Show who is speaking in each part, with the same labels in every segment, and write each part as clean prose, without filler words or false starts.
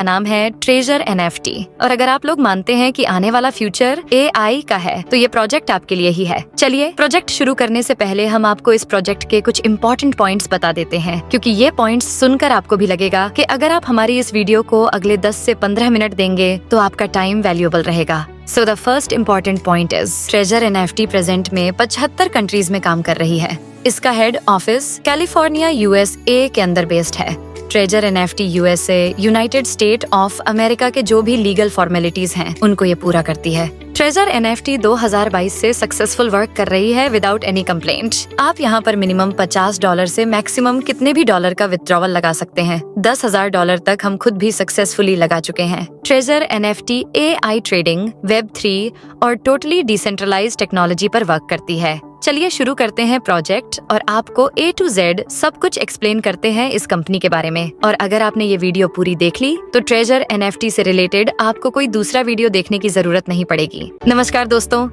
Speaker 1: नाम है treasure NFT। और अगर आप लोग मानते हैं कि आने वाला फ्यूचर AI का है तो ये प्रोजेक्ट आपके लिए ही है। चलिए प्रोजेक्ट शुरू करने से पहले हम आपको इस प्रोजेक्ट के कुछ इम्पोर्टेंट पॉइंट्स बता देते हैं, क्योंकि ये पॉइंट्स सुनकर आपको भी लगेगा कि अगर आप हमारी इस वीडियो को अगले 10 से 15 मिनट देंगे तो आपका टाइम वैल्यूएबल रहेगा। So the first important point is treasure NFT present में 75 कंट्रीज में काम कर रही है। इसका हेड ऑफिस कैलिफोर्निया USA के अंदर बेस्ड है। Treasure NFT USA United state of America के जो भी लीगल फॉर्मेलिटीज हैं उनको ये पूरा करती है। ट्रेजर NFT 2022 से सक्सेसफुल वर्क कर रही है विदाउट एनी कंप्लेंट। आप यहाँ पर मिनिमम $50 से मैक्सिमम कितने भी डॉलर का विथड्रॉवल लगा सकते हैं। $10,000 तक हम खुद भी सक्सेसफुली लगा चुके हैं। Treasure NFT AI trading, Web3 और टोटली डिसेंट्रलाइज्ड टेक्नोलॉजी पर वर्क करती है। चलिए शुरू करते हैं प्रोजेक्ट और आपको A to Z सब कुछ एक्सप्लेन करते हैं इस कंपनी के बारे में। और अगर आपने ये वीडियो पूरी देख ली तो ट्रेजर NFT से रिलेटेड आपको कोई दूसरा वीडियो देखने की जरूरत नहीं पड़ेगी। नमस्कार दोस्तों,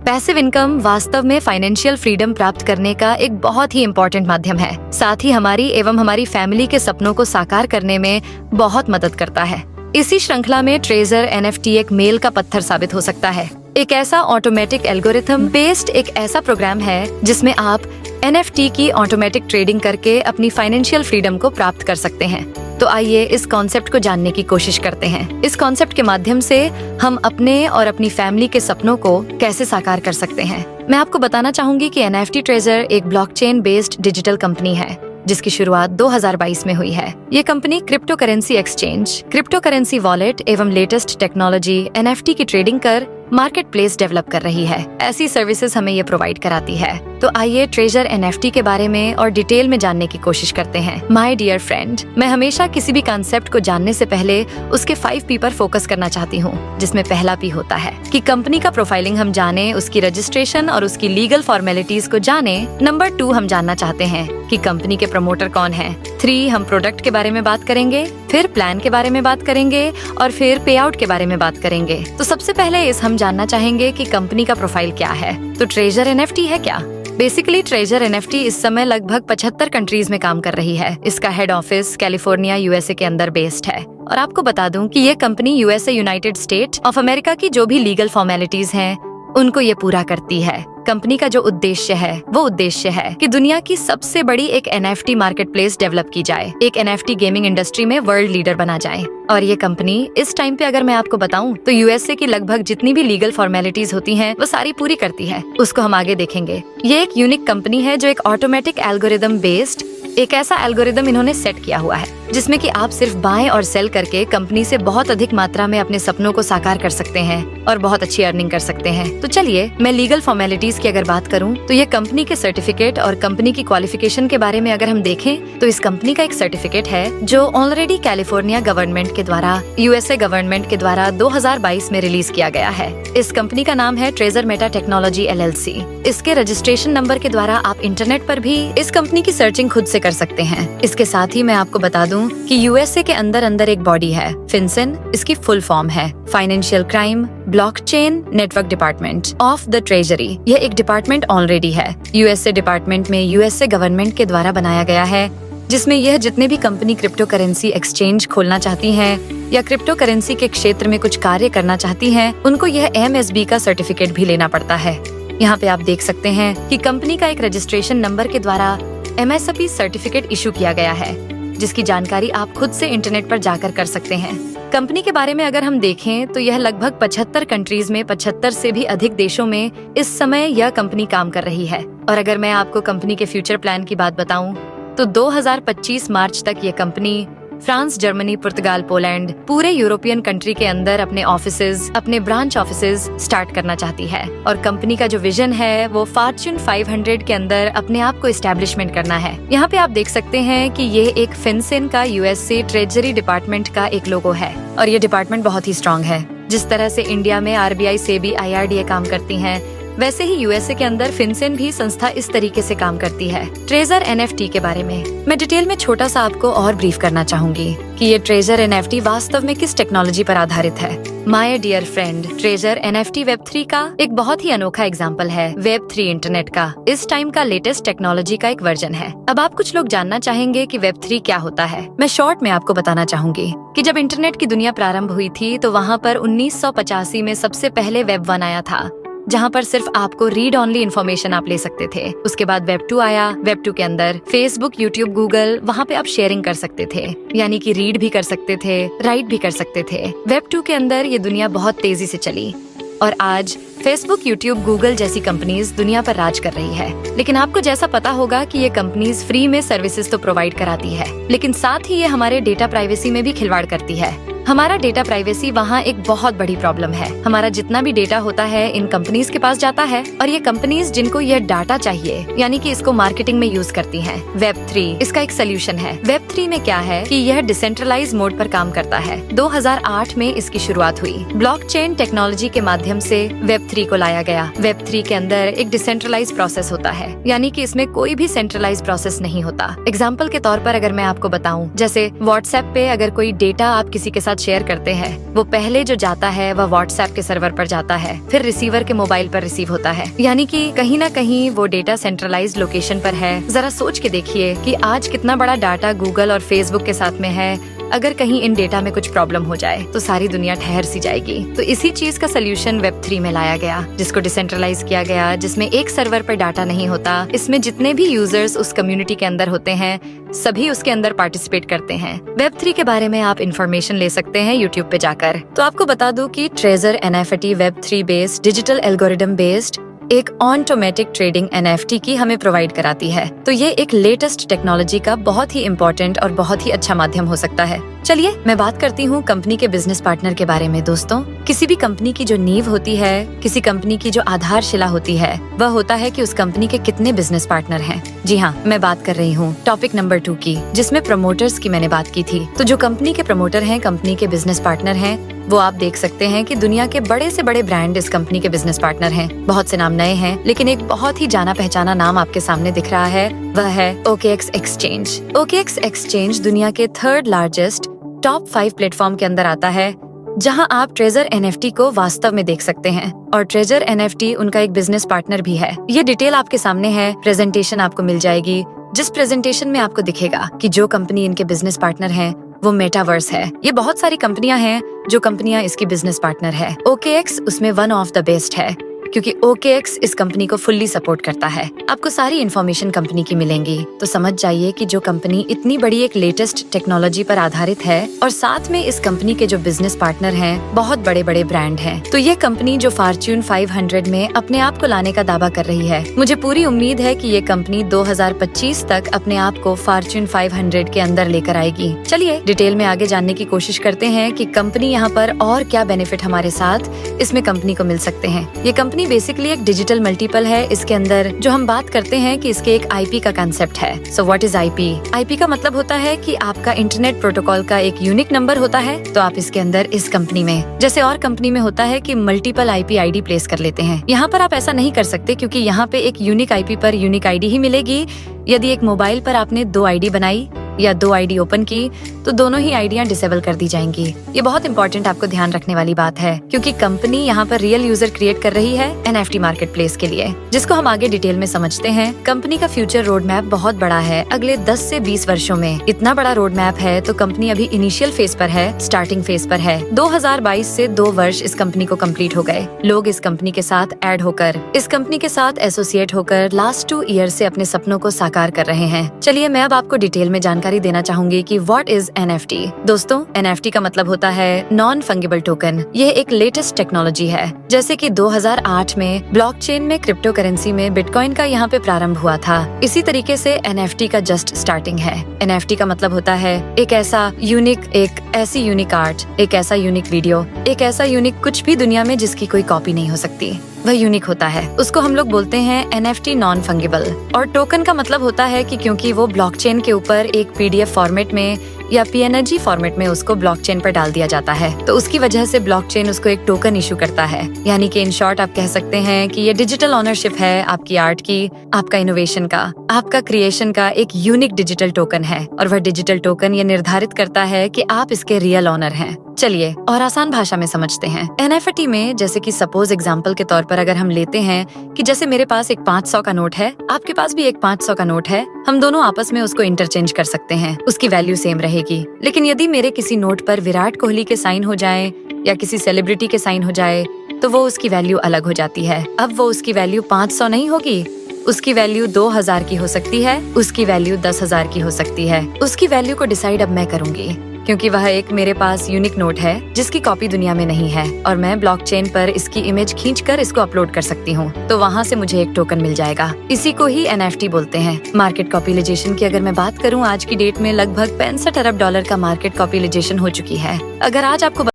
Speaker 1: पैसिव इनकम वास्तव में फाइनेंशियल फ्रीडम प्राप्त करने का एक बहुत ही इम्पोर्टेंट माध्यम है। साथ ही हमारी एवं हमारी फैमिली के सपनों को साकार करने में बहुत मदद करता है। इसी श्रृंखला में ट्रेजर NFT एक मेल का पत्थर साबित हो सकता है। एक ऐसा ऑटोमेटिक एल्गोरिथम बेस्ड एक ऐसा प्रोग्राम है जिसमें आप NFT की ऑटोमेटिक ट्रेडिंग करके अपनी फाइनेंशियल फ्रीडम को प्राप्त कर सकते हैं। तो आइए इस कॉन्सेप्ट को जानने की कोशिश करते हैं। इस कॉन्सेप्ट के माध्यम से हम अपने और अपनी फैमिली के सपनों को कैसे साकार कर सकते हैं। मैं आपको बताना चाहूंगी कि NFT ट्रेजर एक ब्लॉकचेन बेस्ड डिजिटल कंपनी है जिसकी शुरुआत 2022 में हुई है। ये company crypto currency exchange, crypto currency wallet एवं लेटेस्ट टेक्नोलॉजी NFT की ट्रेडिंग कर मार्केट प्लेस डेवलप कर रही है। ऐसी सर्विसेज हमें ये प्रोवाइड कराती है। तो आइए ट्रेजर NFT के बारे में और डिटेल में जानने की कोशिश करते हैं। माय डियर फ्रेंड, मैं हमेशा किसी भी कॉन्सेप्ट को जानने से पहले उसके 5 P पर फोकस करना चाहती हूँ, जिसमें पहला P होता है कि कंपनी का प्रोफाइलिंग हम जाने, उसकी रजिस्ट्रेशन और उसकी लीगल फॉर्मेलिटीज को जाने। नंबर 2 हम जानना चाहते हैं कि कंपनी के प्रमोटर कौन है। 3 हम प्रोडक्ट के बारे में बात करेंगे, फिर प्लान के बारे में बात करेंगे और फिर पे आउट के बारे में बात करेंगे। तो सबसे पहले हम जानना चाहेंगे कि कंपनी का प्रोफाइल क्या है। तो ट्रेजर NFT है क्या? बेसिकली ट्रेजर NFT इस समय लगभग 75 कंट्रीज में काम कर रही है। इसका हेड ऑफिस कैलिफोर्निया USA के अंदर बेस्ड है। और आपको बता दूं कि ये company USA United state of America की जो भी लीगल फॉर्मेलिटीज हैं उनको ये पूरा करती है। कंपनी का जो उद्देश्य है वो उद्देश्य है कि दुनिया की सबसे बड़ी एक NFT मार्केट प्लेस डेवलप की जाए, एक NFT गेमिंग इंडस्ट्री में वर्ल्ड लीडर बना जाए। और ये कंपनी इस टाइम पे अगर मैं आपको बताऊं तो USA की लगभग जितनी भी लीगल फॉर्मेलिटीज होती हैं वो सारी पूरी करती है। उसको हम आगे देखेंगे। ये एक यूनिक कंपनी है जो एक ऑटोमेटिक एल्गोरिदम बेस्ड एक ऐसा एल्गोरिदम इन्होंने सेट किया हुआ है जिसमें कि आप सिर्फ बाय और सेल करके कंपनी से बहुत अधिक मात्रा में अपने सपनों को साकार कर सकते हैं और बहुत अच्छी अर्निंग कर सकते हैं। तो चलिए मैं लीगल फॉर्मेलिटीज की अगर बात करूं तो ये कंपनी के सर्टिफिकेट और कंपनी की क्वालिफिकेशन के बारे में अगर हम देखें तो इस कंपनी का एक सर्टिफिकेट है जो ऑलरेडी कैलिफोर्निया गवर्नमेंट के द्वारा USA गवर्नमेंट के द्वारा 2022 में रिलीज किया गया है। इस कंपनी का नाम है ट्रेजर मेटा टेक्नोलॉजी LLC। इसके रजिस्ट्रेशन नंबर के द्वारा आप इंटरनेट पर भी इस कंपनी की सर्चिंग खुद से कर सकते हैं। इसके साथ ही मैं आपको बता दूं कि USA के अंदर एक बॉडी है FinCEN। इसकी फुल फॉर्म है financial crime blockchain network department of the treasury. यह एक डिपार्टमेंट ऑलरेडी है USA डिपार्टमेंट में USA गवर्नमेंट के द्वारा बनाया गया है, जिसमें यह जितने भी कंपनी क्रिप्टो करेंसी एक्सचेंज खोलना चाहती हैं या क्रिप्टो करेंसी के क्षेत्र में कुछ कार्य करना चाहती हैं उनको यह MSB का सर्टिफिकेट भी लेना पड़ता है। यहाँ पे आप देख सकते हैं कि कंपनी का एक रजिस्ट्रेशन नंबर के द्वारा MSB सर्टिफिकेट इशू किया गया है, जिसकी जानकारी आप खुद से इंटरनेट पर जाकर कर सकते हैं। कंपनी के बारे में अगर हम देखें तो यह लगभग 75 कंट्रीज में 75 से भी अधिक देशों में इस समय यह कंपनी काम कर रही है। और अगर मैं आपको कंपनी के फ्यूचर प्लान की बात बताऊं तो 2025 मार्च तक ये कंपनी फ्रांस, जर्मनी, पुर्तगाल, पोलैंड पूरे यूरोपियन कंट्री के अंदर अपने ऑफिसेज, अपने ब्रांच ऑफिसेज स्टार्ट करना चाहती है। और कंपनी का जो विजन है वो फॉर्च्यून 500 के अंदर अपने आप को एस्टेब्लिशमेंट करना है। यहाँ पे आप देख सकते हैं कि ये एक FinCEN का USA ट्रेजरी डिपार्टमेंट का एक लोगो है और ये डिपार्टमेंट बहुत ही स्ट्रॉन्ग है। जिस तरह से इंडिया में RBI, SEBI, IRDA काम करती हैं, वैसे ही यूएसए के अंदर फिनसेन भी संस्था इस तरीके से काम करती है। ट्रेजर एनएफटी के बारे में मैं डिटेल में छोटा सा आपको और ब्रीफ करना चाहूंगी कि ये ट्रेजर एनएफटी वास्तव में किस टेक्नोलॉजी पर आधारित है। My dear friend, treasure NFT वेब3 का एक बहुत ही अनोखा एग्जाम्पल है। वेब3 इंटरनेट का इस टाइम का लेटेस्ट टेक्नोलॉजी का एक वर्जन है। अब आप कुछ लोग जानना चाहेंगे कि वेब3 क्या होता है। मैं शॉर्ट में आपको बताना चाहूंगी कि जब इंटरनेट की दुनिया प्रारंभ हुई थी तो वहाँ पर 1985 में सबसे पहले वेब 1 आया था, जहाँ पर सिर्फ आपको रीड ऑनली इन्फॉर्मेशन आप ले सकते थे। उसके बाद वेब 2 आया। वेब 2 के अंदर फेसबुक, यूट्यूब, गूगल, वहाँ पे आप शेयरिंग कर सकते थे, यानी कि रीड भी कर सकते थे, राइट भी कर सकते थे। वेब 2 के अंदर ये दुनिया बहुत तेजी से चली और आज फेसबुक, यूट्यूब, गूगल जैसी कंपनीज दुनिया पर राज कर रही है। लेकिन आपको जैसा पता होगा कि ये कंपनीज फ्री में सर्विसेज तो प्रोवाइड कराती है, लेकिन साथ ही ये हमारे डेटा प्राइवेसी में भी खिलवाड़ करती है। हमारा डेटा प्राइवेसी वहाँ एक बहुत बड़ी प्रॉब्लम है। हमारा जितना भी डेटा होता है इन कंपनीज के पास जाता है और ये कंपनीज जिनको ये डाटा चाहिए यानी कि इसको मार्केटिंग में यूज करती हैं। वेब 3 इसका एक सोल्यूशन है। वेब 3 में क्या है कि यह डिसेंट्रलाइज मोड पर काम करता है। 2008 में इसकी शुरुआत हुई। ब्लॉकचेन टेक्नोलॉजी के माध्यम से वेब 3 को लाया गया। वेब 3 के अंदर एक डिसेंट्रलाइज प्रोसेस होता है, यानी कि इसमें कोई भी सेंट्रलाइज प्रोसेस नहीं होता। एग्जाम्पल के तौर पर अगर मैं आपको बताऊं, जैसे व्हाट्सएप पे अगर कोई डेटा आप किसी के साथ शेयर करते हैं, वो पहले जो जाता है वह व्हाट्सएप के सर्वर पर जाता है, फिर रिसीवर के मोबाइल पर रिसीव होता है, यानी कि कहीं ना कहीं वो डेटा सेंट्रलाइज्ड लोकेशन पर है। जरा सोच के देखिए कि आज कितना बड़ा डाटा गूगल और फेसबुक के साथ में है। अगर कहीं इन डेटा में कुछ प्रॉब्लम हो जाए तो सारी दुनिया ठहर सी जाएगी। तो इसी चीज का सोल्यूशन वेब 3 में लाया गया, जिसको डिसेंट्रलाइज किया गया, जिसमें एक सर्वर पर डाटा नहीं होता। इसमें जितने भी यूजर्स उस कम्युनिटी के अंदर होते हैं सभी उसके अंदर पार्टिसिपेट करते हैं। वेब 3 के बारे में आप इन्फॉर्मेशन ले सकते हैं यूट्यूब पे जाकर। तो आपको बता दूं कि treasure NFT web 3 based digital algorithm based एक ऑटोमेटिक ट्रेडिंग एनएफटी की हमें प्रोवाइड कराती है। तो ये एक लेटेस्ट टेक्नोलॉजी का बहुत ही इम्पोर्टेंट और बहुत ही अच्छा माध्यम हो सकता है। चलिए मैं बात करती हूँ कंपनी के बिजनेस पार्टनर के बारे में। दोस्तों, किसी भी कंपनी की जो नींव होती है, किसी कंपनी की जो आधारशिला होती है, वह होता है कि उस कंपनी के कितने बिजनेस पार्टनर हैं। जी हाँ, मैं बात कर रही हूँ टॉपिक नंबर 2 की, जिसमें प्रमोटर्स की मैंने बात की थी। तो जो कंपनी के प्रमोटर हैं, कंपनी के बिजनेस पार्टनर हैं, वो आप देख सकते हैं कि दुनिया के बड़े से बड़े ब्रांड इस कंपनी के बिजनेस पार्टनर हैं। बहुत से नाम नए हैं, लेकिन एक बहुत ही जाना पहचाना नाम आपके सामने दिख रहा है, वह है OKX एक्सचेंज। OKX एक्सचेंज दुनिया के 3rd लार्जेस्ट टॉप 5 प्लेटफॉर्म के अंदर आता है, जहां आप ट्रेजर एनएफटी को वास्तव में देख सकते हैं। और ट्रेजर एनएफटी उनका एक बिजनेस पार्टनर भी है। ये डिटेल आपके सामने है, प्रेजेंटेशन आपको मिल जाएगी, जिस प्रेजेंटेशन में आपको दिखेगा कि जो कंपनी इनके बिजनेस पार्टनर है वो मेटावर्स है। ये बहुत सारी कंपनियां हैं जो कंपनियां इसकी बिजनेस पार्टनर है। OKX उसमें वन ऑफ द बेस्ट है, क्योंकि OKX इस कंपनी को फुल्ली सपोर्ट करता है। आपको सारी इन्फॉर्मेशन कंपनी की मिलेंगी, तो समझ जाइए कि जो कंपनी इतनी बड़ी एक लेटेस्ट टेक्नोलॉजी पर आधारित है और साथ में इस कंपनी के जो बिजनेस पार्टनर हैं बहुत बड़े बड़े ब्रांड हैं। तो ये कंपनी जो फॉर्च्यून 500 में अपने आप को लाने का दावा कर रही है, मुझे पूरी उम्मीद है कि ये कंपनी 2025 तक अपने आप को फॉर्च्यून 500 के अंदर लेकर आएगी। चलिए डिटेल में आगे जानने की कोशिश करते हैं कि कंपनी यहाँ पर और क्या बेनिफिट हमारे साथ इसमें कंपनी को मिल सकते हैं। ये कंपनी बेसिकली एक डिजिटल मल्टीपल है। इसके अंदर जो हम बात करते हैं कि इसके एक आईपी का कंसेप्ट है। So what is IP? IP का मतलब होता है कि आपका इंटरनेट प्रोटोकॉल का एक यूनिक नंबर होता है। तो आप इसके अंदर इस कंपनी में, जैसे और कंपनी में होता है कि मल्टीपल आईपी आईडी प्लेस कर लेते हैं, यहाँ पर आप ऐसा नहीं कर सकते, क्योंकि यहाँ पे एक यूनिक आईपी पर यूनिक आईडी ही मिलेगी। यदि एक मोबाइल पर आपने 2 आईडी बनाई या 2 आईडी ओपन की तो दोनों ही आईडियां डिसेबल कर दी जाएंगी। ये बहुत इंपॉर्टेंट आपको ध्यान रखने वाली बात है, क्योंकि कंपनी यहाँ पर रियल यूजर क्रिएट कर रही है एनएफटी मार्केट प्लेस के लिए, जिसको हम आगे डिटेल में समझते हैं। कंपनी का फ्यूचर रोड मैप बहुत बड़ा है। अगले 10 से 20 वर्षों में इतना बड़ा रोड मैप है, तो कंपनी अभी इनिशियल फेज पर है, स्टार्टिंग फेज पर है। 2022 से 2 वर्ष इस कंपनी को कंप्लीट हो गए। लोग इस कंपनी के साथ ऐड होकर, इस कंपनी के साथ एसोसिएट होकर लास्ट 2 ईयर से अपने सपनों को साकार कर रहे हैं। चलिए मैं अब आपको डिटेल में जानकारी देना चाहूंगी कि व्हाट इज एनएफटी। दोस्तों, एनएफटी का मतलब होता है नॉन फंगिबल टोकन। यह एक लेटेस्ट टेक्नोलॉजी है। जैसे कि 2008 में ब्लॉकचेन में क्रिप्टो करेंसी में बिटकॉइन का यहाँ पे प्रारंभ हुआ था, इसी तरीके से एनएफटी का जस्ट स्टार्टिंग है। एनएफटी का मतलब होता है एक ऐसा यूनिक, एक ऐसी यूनिक आर्ट, एक ऐसा यूनिक वीडियो, एक ऐसा यूनिक कुछ भी दुनिया में जिसकी कोई कॉपी नहीं हो सकती। वह यूनिक होता है। उसको हम लोग बोलते हैं NFT नॉन फंगिबल। और टोकन का मतलब होता है कि क्योंकि वो ब्लॉकचेन के ऊपर एक PDF फॉर्मेट में या PNG फॉर्मेट में उसको ब्लॉकचेन पर डाल दिया जाता है, तो उसकी वजह से ब्लॉकचेन उसको एक टोकन इशू करता है। यानी कि इन शॉर्ट आप कह सकते हैं कि ये डिजिटल ऑनरशिप है आपकी आर्ट की, आपका इनोवेशन का, आपका क्रिएशन का एक यूनिक डिजिटल टोकन है। और वह डिजिटल टोकन ये निर्धारित करता है कि आप इसके रियल ऑनर हैं। चलिए और आसान भाषा में समझते हैं। NFT में जैसे कि सपोज एग्जांपल के तौर पर अगर हम लेते हैं कि जैसे मेरे पास एक 500 का नोट है, आपके पास भी एक 500 का नोट है, हम दोनों आपस में उसको इंटरचेंज कर सकते हैं, उसकी वैल्यू सेम रहेगी। लेकिन यदि मेरे किसी नोट पर विराट कोहली के साइन हो जाए या किसी सेलिब्रिटी के साइन हो जाए तो वो उसकी वैल्यू अलग हो जाती है। अब वो उसकी वैल्यू 500 नहीं होगी, उसकी वैल्यू 2000 की हो सकती है, उसकी वैल्यू 10,000 की हो सकती है। उसकी वैल्यू को डिसाइड अब मैं करूंगी, क्योंकि वह एक मेरे पास यूनिक नोट है जिसकी कॉपी दुनिया में नहीं है और मैं ब्लॉकचेन पर इसकी इमेज खींचकर इसको अपलोड कर सकती हूँ, तो वहाँ से मुझे एक टोकन मिल जाएगा। इसी को ही NFT बोलते हैं। मार्केट कॉपीलाइजेशन की अगर मैं बात करूँ, आज की डेट में लगभग $65 अरब का मार्केट कॉपीलाइजेशन हो चुकी है। अगर आज आपको